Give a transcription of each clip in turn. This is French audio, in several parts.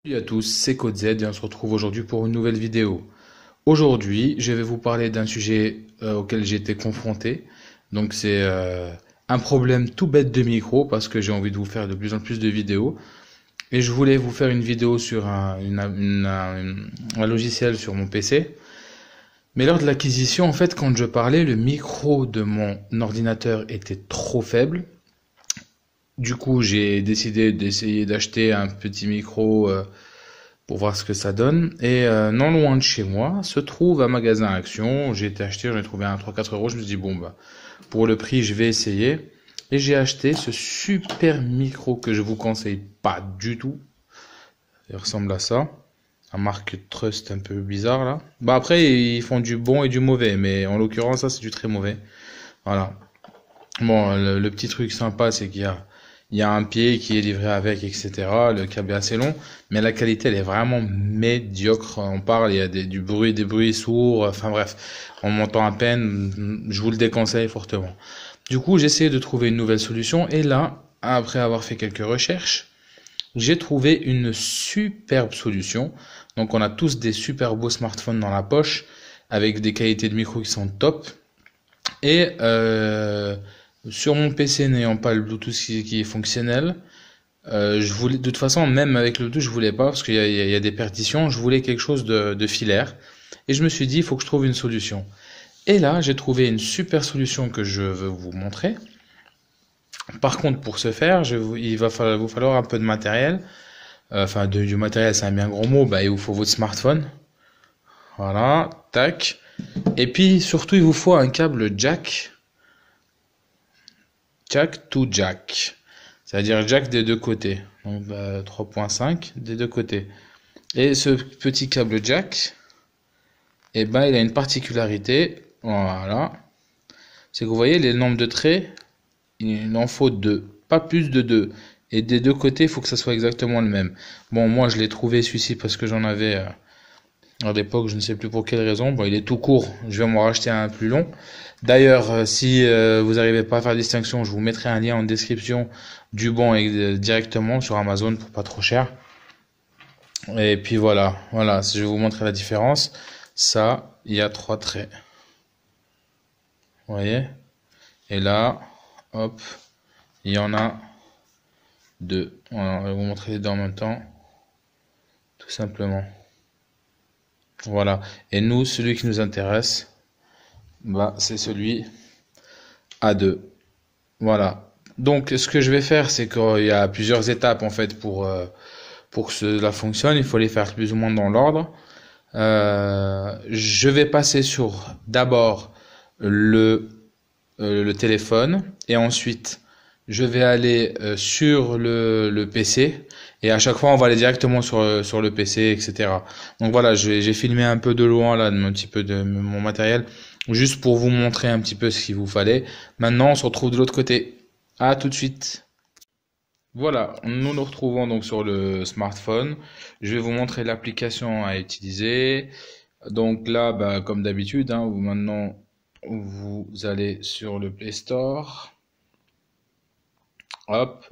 Salut à tous, c'est CodeZ et on se retrouve aujourd'hui pour une nouvelle vidéo. Aujourd'hui, je vais vous parler d'un sujet auquel j'ai été confronté. Donc c'est un problème tout bête de micro parce que j'ai envie de vous faire de plus en plus de vidéos. Et je voulais vous faire une vidéo sur un logiciel sur mon PC. Mais lors de l'acquisition, en fait, quand je parlais, le micro de mon ordinateur était trop faible. Du coup, j'ai décidé d'essayer d'acheter un petit micro pour voir ce que ça donne. Et non loin de chez moi se trouve un magasin Action. J'ai été acheter, j'en ai trouvé un à 3-4 euros. Je me suis dit, bon, bah, pour le prix, je vais essayer. Et j'ai acheté ce super micro que je vous conseille pas du tout. Il ressemble à ça. Un marque Trust un peu bizarre là. Bah après, ils font du bon et du mauvais. Mais en l'occurrence, ça, c'est du très mauvais. Voilà. Bon, le petit truc sympa, c'est qu'il y a un pied qui est livré avec, etc. Le câble est assez long, mais la qualité, elle est vraiment médiocre. On parle, il y a des bruits sourds, enfin bref, on m'entend à peine. Je vous le déconseille fortement. Du coup, j'ai essayé de trouver une nouvelle solution, et là, après avoir fait quelques recherches, j'ai trouvé une superbe solution. Donc, on a tous des super beaux smartphones dans la poche, avec des qualités de micro qui sont top. Et sur mon PC n'ayant pas le Bluetooth qui est fonctionnel, je voulais, de toute façon, même avec le Bluetooth, je voulais pas parce qu'il y a des perditions. Je voulais quelque chose de filaire. Et je me suis dit, il faut que je trouve une solution. Et là, j'ai trouvé une super solution que je veux vous montrer. Par contre, pour ce faire, il va vous falloir un peu de matériel. Enfin, du matériel, c'est un bien gros mot. Bah, il vous faut votre smartphone. Voilà, tac. Et puis, surtout, il vous faut un câble jack to jack. C'est-à-dire jack des deux côtés. Donc 3.5 des deux côtés. Et ce petit câble jack, eh ben, il a une particularité. Voilà. C'est que vous voyez les nombres de traits, il en faut deux. Pas plus de deux. Et des deux côtés, il faut que ça soit exactement le même. Bon, moi, je l'ai trouvé celui-ci parce que j'en avais à l'époque, je ne sais plus pour quelle raison. Bon, il est tout court. Je vais m'en racheter un plus long. D'ailleurs, si vous n'arrivez pas à faire distinction, je vous mettrai un lien en description du bon directement sur Amazon pour pas trop cher. Et puis voilà, voilà, je vais vous montrer la différence. Ça, il y a trois traits. Vous voyez? Et là, hop, il y en a deux. Voilà, je vais vous montrer les deux en même temps, tout simplement. Voilà. Et nous, celui qui nous intéresse, bah, c'est celui à deux. Voilà. Donc, ce que je vais faire, c'est qu'il y a plusieurs étapes en fait pour que cela fonctionne. Il faut les faire plus ou moins dans l'ordre. Je vais passer sur d'abord le le téléphone et ensuite je vais aller sur le PC et à chaque fois on va aller directement sur le PC, etc. Donc voilà, j'ai filmé un peu de loin là, un petit peu de mon matériel, juste pour vous montrer un petit peu ce qu'il vous fallait. Maintenant on se retrouve de l'autre côté. À tout de suite. Voilà, nous nous retrouvons donc sur le smartphone. Je vais vous montrer l'application à utiliser. Donc là, bah, comme d'habitude, hein, maintenant vous allez sur le Play Store. Hop,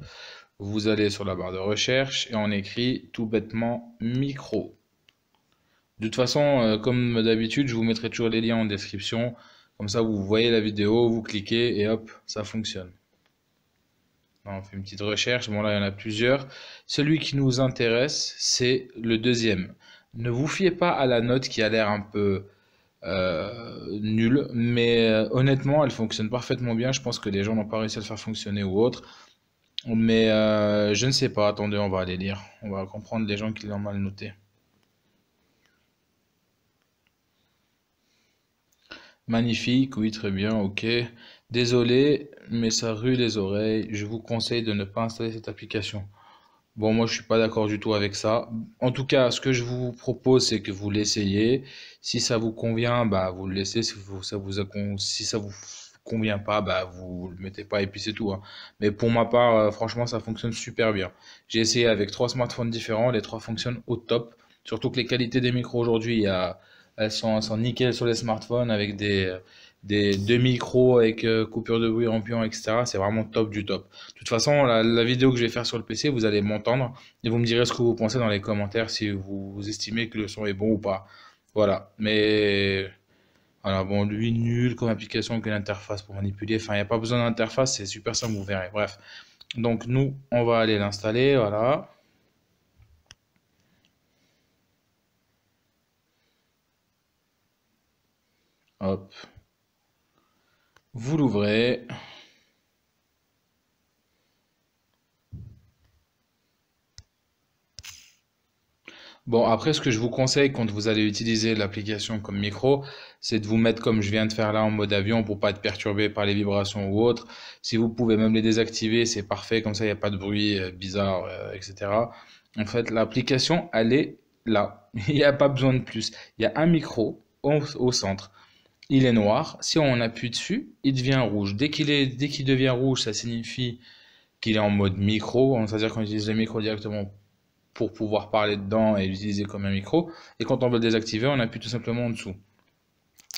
vous allez sur la barre de recherche et on écrit tout bêtement micro. De toute façon, comme d'habitude, je vous mettrai toujours les liens en description. Comme ça, vous voyez la vidéo, vous cliquez et hop, ça fonctionne. On fait une petite recherche. Bon, là, il y en a plusieurs. Celui qui nous intéresse, c'est le deuxième. Ne vous fiez pas à la note qui a l'air un peu nulle, mais honnêtement, elle fonctionne parfaitement bien. Je pense que les gens n'ont pas réussi à le faire fonctionner ou autre. Mais je ne sais pas. Attendez, on va aller lire. On va comprendre les gens qui l'ont mal noté. Magnifique, oui, très bien, ok. Désolé, mais ça rue les oreilles. Je vous conseille de ne pas installer cette application. Bon, moi, je suis pas d'accord du tout avec ça. En tout cas, ce que je vous propose, c'est que vous l'essayez. Si ça vous convient, bah, vous le laissez. Si ça vous convient pas, bah, vous le mettez pas et puis c'est tout, hein. Mais pour ma part, franchement, ça fonctionne super bien. J'ai essayé avec trois smartphones différents. Les trois fonctionnent au top. Surtout que les qualités des micros aujourd'hui, elles sont nickel sur les smartphones avec des deux micros avec coupure de bruit ambiant, etc. C'est vraiment top du top. De toute façon, la vidéo que je vais faire sur le PC, vous allez m'entendre et vous me direz ce que vous pensez dans les commentaires si vous estimez que le son est bon ou pas. Voilà. Mais voilà, bon, lui, nul comme application que l'interface pour manipuler. Enfin, il n'y a pas besoin d'interface, c'est super simple, vous verrez. Bref. Donc, nous, on va aller l'installer. Voilà. Hop. Vous l'ouvrez. Bon, après, ce que je vous conseille quand vous allez utiliser l'application comme micro, c'est de vous mettre comme je viens de faire là en mode avion pour pas être perturbé par les vibrations ou autre. Si vous pouvez même les désactiver, c'est parfait, comme ça il n'y a pas de bruit bizarre, etc. En fait, l'application, elle est là. Il n'y a pas besoin de plus. Il y a un micro au centre. Il est noir. Si on appuie dessus, il devient rouge. Dès qu'il devient rouge, ça signifie qu'il est en mode micro. C'est-à-dire qu'on utilise le micro directement pour pouvoir parler dedans et l'utiliser comme un micro. Et quand on veut le désactiver, on appuie tout simplement en dessous.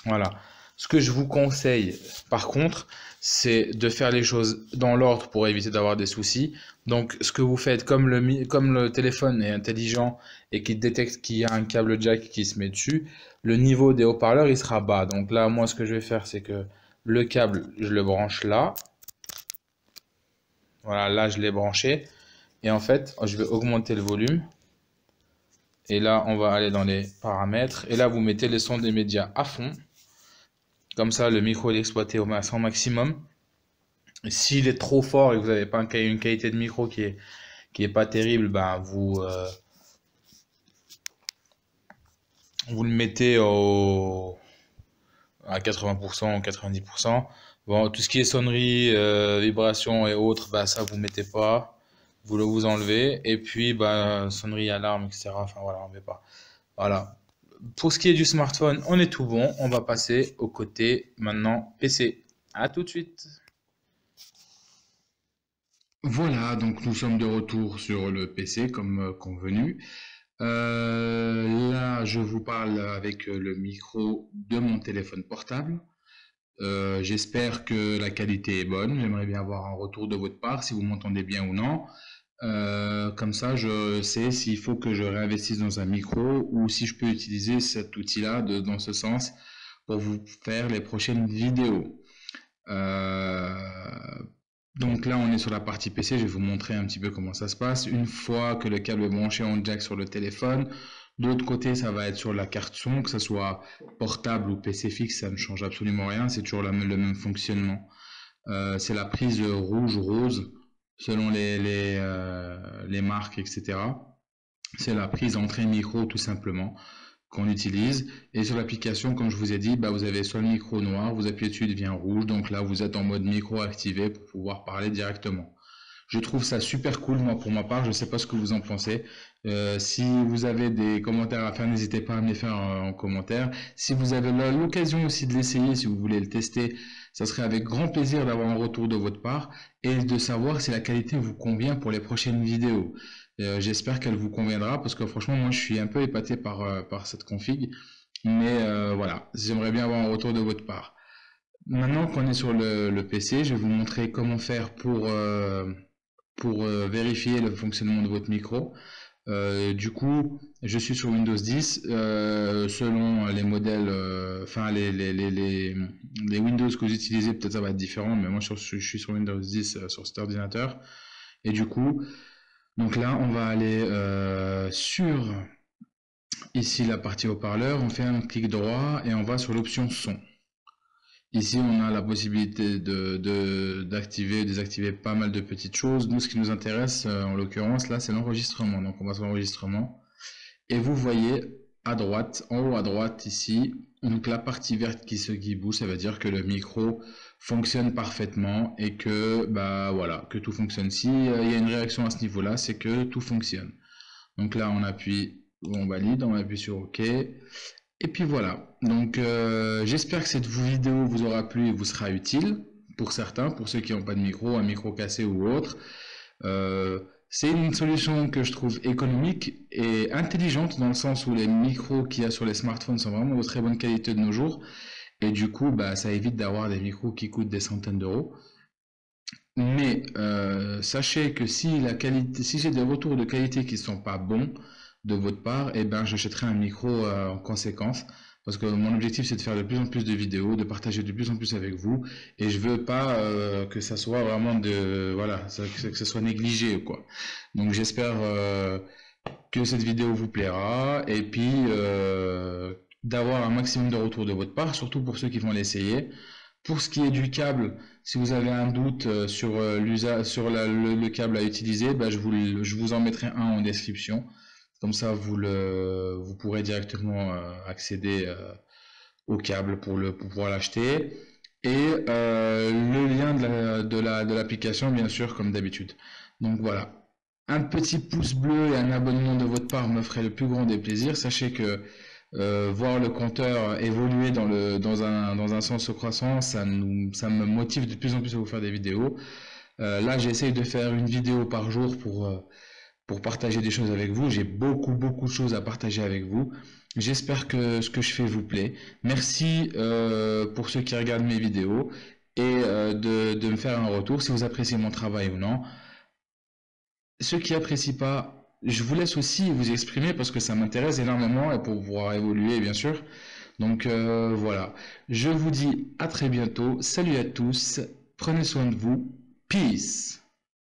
Voilà. Ce que je vous conseille, par contre, c'est de faire les choses dans l'ordre pour éviter d'avoir des soucis. Donc, ce que vous faites, comme le téléphone est intelligent et qu'il détecte qu'il y a un câble jack qui se met dessus, le niveau des haut-parleurs, il sera bas. Donc là, moi, ce que je vais faire, c'est que le câble, je le branche là. Voilà, là, je l'ai branché. Et en fait, je vais augmenter le volume. Et là, on va aller dans les paramètres. Et là, vous mettez les sons des médias à fond. Comme ça, le micro est exploité au son maximum. Et s'il est trop fort et que vous n'avez pas une qualité de micro qui est pas terrible, ben vous le mettez à 80% ou 90%. Bon, tout ce qui est sonnerie, vibration et autres, bah ça vous mettez pas. Vous enlevez. Et puis, bah, sonnerie, alarme, etc. Enfin voilà, on ne met pas. Voilà. Pour ce qui est du smartphone, on est tout bon. On va passer au côté maintenant PC. À tout de suite. Voilà, donc nous sommes de retour sur le PC comme convenu. Là, je vous parle avec le micro de mon téléphone portable. J'espère que la qualité est bonne. J'aimerais bien avoir un retour de votre part, si vous m'entendez bien ou non. Comme ça, je sais s'il faut que je réinvestisse dans un micro ou si je peux utiliser cet outil-là dans ce sens pour vous faire les prochaines vidéos. Euh, donc là, on est sur la partie PC. Je vais vous montrer un petit peu comment ça se passe. Une fois que le câble est branché en jack sur le téléphone, de l'autre côté, ça va être sur la carte son, que ce soit portable ou PC fixe, ça ne change absolument rien. C'est toujours le même fonctionnement. C'est la prise rouge-rose selon les marques, etc. C'est la prise entrée micro tout simplement qu'on utilise. Et sur l'application, comme je vous ai dit, bah, vous avez soit le micro noir, vous appuyez dessus, il devient rouge. Donc là, vous êtes en mode micro activé pour pouvoir parler directement. Je trouve ça super cool, moi, pour ma part. Je ne sais pas ce que vous en pensez. Si vous avez des commentaires à faire, n'hésitez pas à me les faire en commentaire. Si vous avez l'occasion aussi de l'essayer, si vous voulez le tester, ça serait avec grand plaisir d'avoir un retour de votre part et de savoir si la qualité vous convient pour les prochaines vidéos. J'espère qu'elle vous conviendra parce que franchement, moi, je suis un peu épaté par cette config. Mais voilà, j'aimerais bien avoir un retour de votre part. Maintenant qu'on est sur le PC, je vais vous montrer comment faire pour vérifier le fonctionnement de votre micro. Du coup, je suis sur Windows 10. Selon les modèles, enfin les Windows que vous utilisez, peut-être ça va être différent, mais moi je suis sur Windows 10 sur cet ordinateur. Et du coup, donc là, on va aller sur ici la partie haut-parleur, on fait un clic droit et on va sur l'option son. Ici, on a la possibilité d'activer et désactiver pas mal de petites choses. Nous, ce qui nous intéresse, en l'occurrence, là, c'est l'enregistrement. Donc, on va sur l'enregistrement. Et vous voyez à droite, en haut à droite, ici, donc la partie verte qui bouge, ça veut dire que le micro fonctionne parfaitement et que, bah, voilà, que tout fonctionne. Si il y a une réaction à ce niveau-là, c'est que tout fonctionne. Donc là, on appuie, on valide, on appuie sur OK. Et puis voilà, donc j'espère que cette vidéo vous aura plu et vous sera utile pour certains, pour ceux qui n'ont pas de micro, un micro cassé ou autre. C'est une solution que je trouve économique et intelligente dans le sens où les micros qu'il y a sur les smartphones sont vraiment de très bonne qualité de nos jours. et du coup, bah, ça évite d'avoir des micros qui coûtent des centaines d'euros. Mais sachez que si j'ai des retours de qualité qui sont pas bons de votre part, eh ben j'achèterai un micro en conséquence. Parce que mon objectif c'est de faire de plus en plus de vidéos, de partager de plus en plus avec vous, et je veux pas que ça soit vraiment que ça soit négligé quoi. Donc j'espère que cette vidéo vous plaira, et puis d'avoir un maximum de retours de votre part, surtout pour ceux qui vont l'essayer. Pour ce qui est du câble, si vous avez un doute sur l'usage, sur le câble à utiliser, bah, je vous en mettrai un en description. Comme ça, vous pourrez directement accéder au câble pour pouvoir l'acheter. Et le lien de l'application, bien sûr, comme d'habitude. Donc voilà. Un petit pouce bleu et un abonnement de votre part me ferait le plus grand des plaisirs. Sachez que voir le compteur évoluer dans un sens croissant, ça me motive de plus en plus à vous faire des vidéos. Là, j'essaye de faire une vidéo par jour pour partager des choses avec vous. J'ai beaucoup de choses à partager avec vous. J'espère que ce que je fais vous plaît. Merci pour ceux qui regardent mes vidéos et de me faire un retour si vous appréciez mon travail ou non. Ceux qui apprécient pas, je vous laisse aussi vous exprimer parce que ça m'intéresse énormément et pour pouvoir évoluer bien sûr. Donc voilà, je vous dis à très bientôt. Salut à tous, prenez soin de vous, peace.